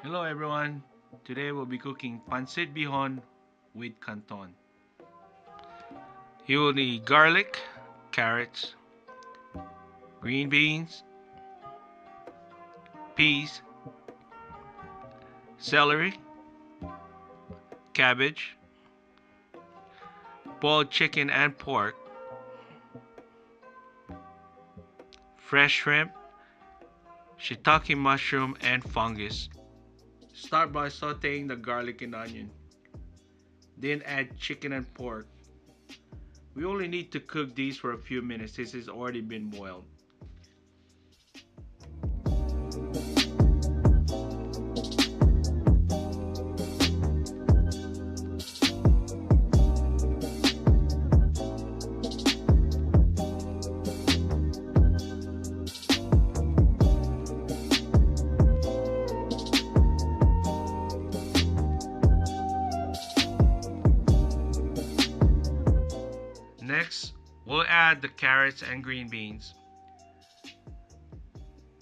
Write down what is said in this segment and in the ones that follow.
Hello everyone. Today we'll be cooking Pancit BIHON with CANTON. You will need garlic, carrots, green beans, peas, celery, cabbage, boiled chicken and pork, fresh shrimp, shiitake mushroom and fungus. Start by sauteing the garlic and onion. Then add chicken and pork. We only need to cook these for a few minutes since it's already been boiled. Next, we'll add the carrots and green beans.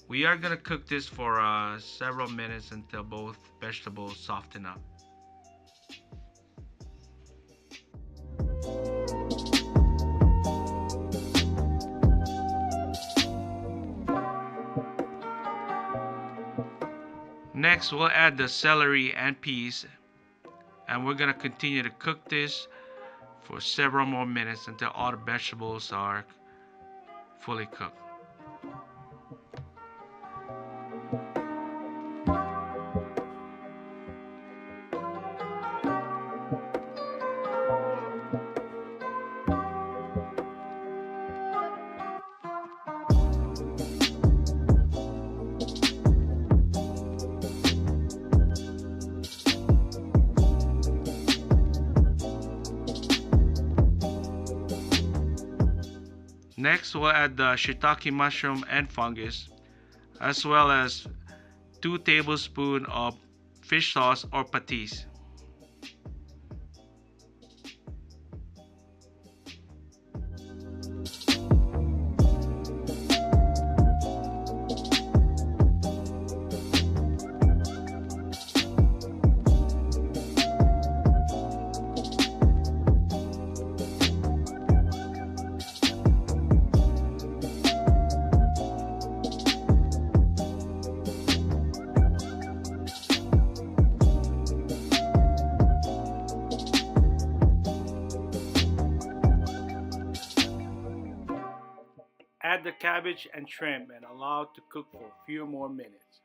We are going to cook this for several minutes until both vegetables soften up. Next, we'll add the celery and peas, and we're going to continue to cook this for several more minutes until all the vegetables are fully cooked. Next, we'll add the shiitake mushroom and fungus, as well as 2 tablespoons of fish sauce or patis. Add the cabbage and shrimp and allow it to cook for a few more minutes.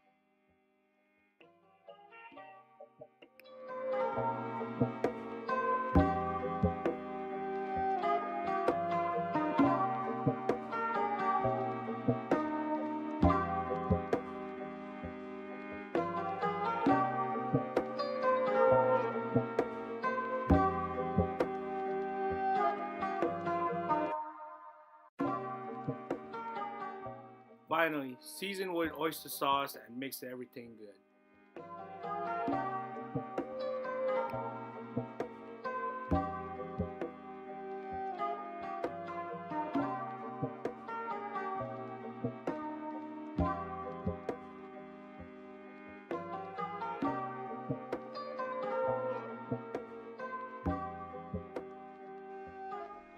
Finally, season with oyster sauce and mix everything good.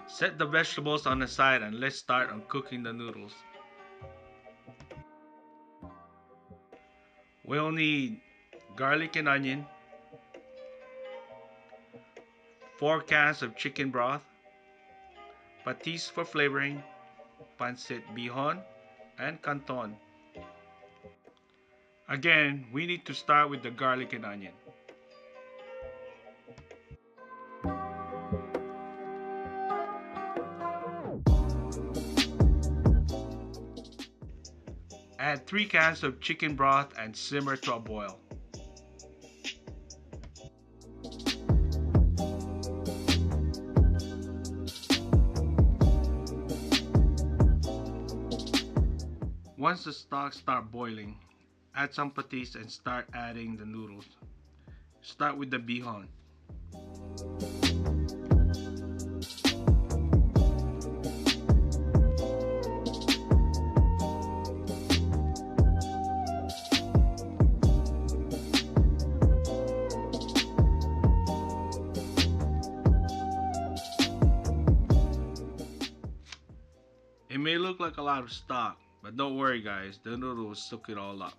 Set the vegetables on the side and let's start on cooking the noodles. We'll need garlic and onion, 4 cans of chicken broth, patis for flavoring, pancit BIHON, and CANTON. Again, we need to start with the garlic and onion. Add 3 cans of chicken broth and simmer to a boil. Once the stock starts boiling, add some patis and start adding the noodles. Start with the BIHON. look like a lot of stock, but don't worry guys, the noodles soak it all up.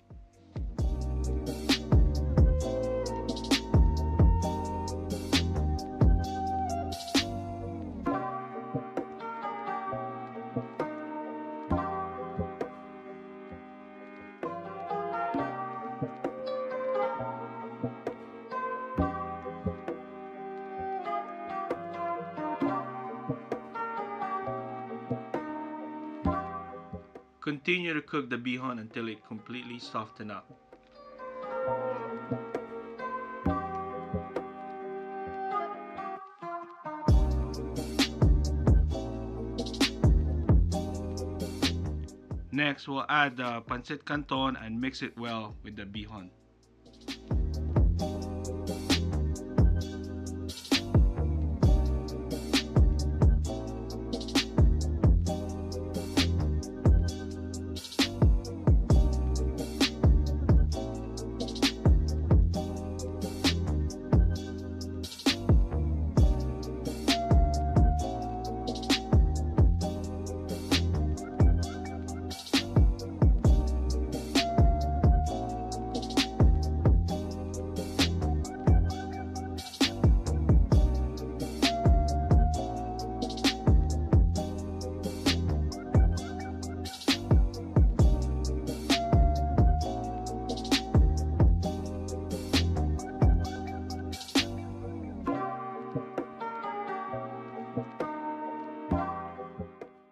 Continue to cook the bihon until it completely softens up. Next, we'll add the pancit canton and mix it well with the bihon.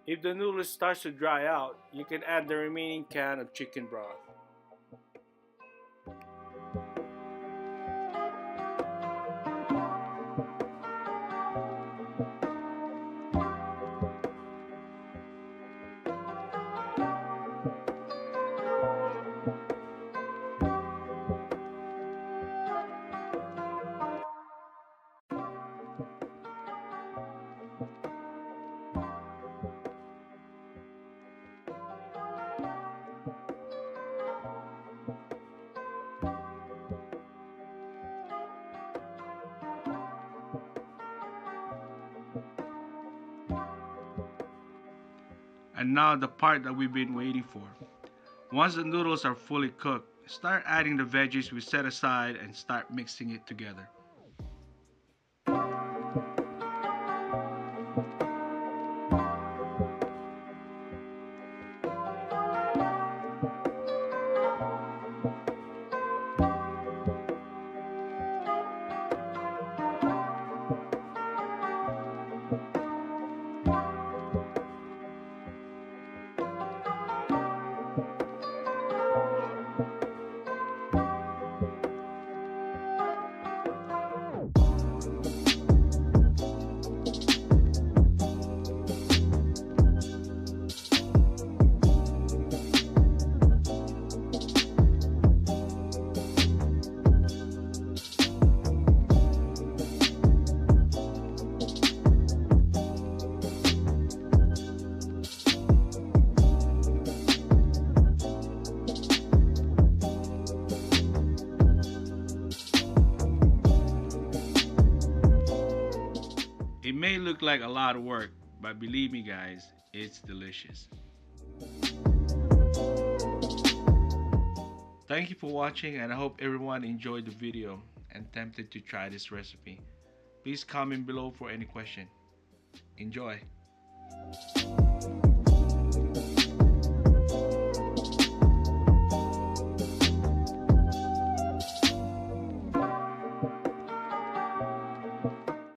If the noodles starts to dry out, you can add the remaining can of chicken broth. And now the part that we've been waiting for. Once the noodles are fully cooked, start adding the veggies we set aside and start mixing it together. It may look like a lot of work, but believe me guys, it's delicious. Thank you for watching, and I hope everyone enjoyed the video and tempted to try this recipe. Please comment below for any question. Enjoy!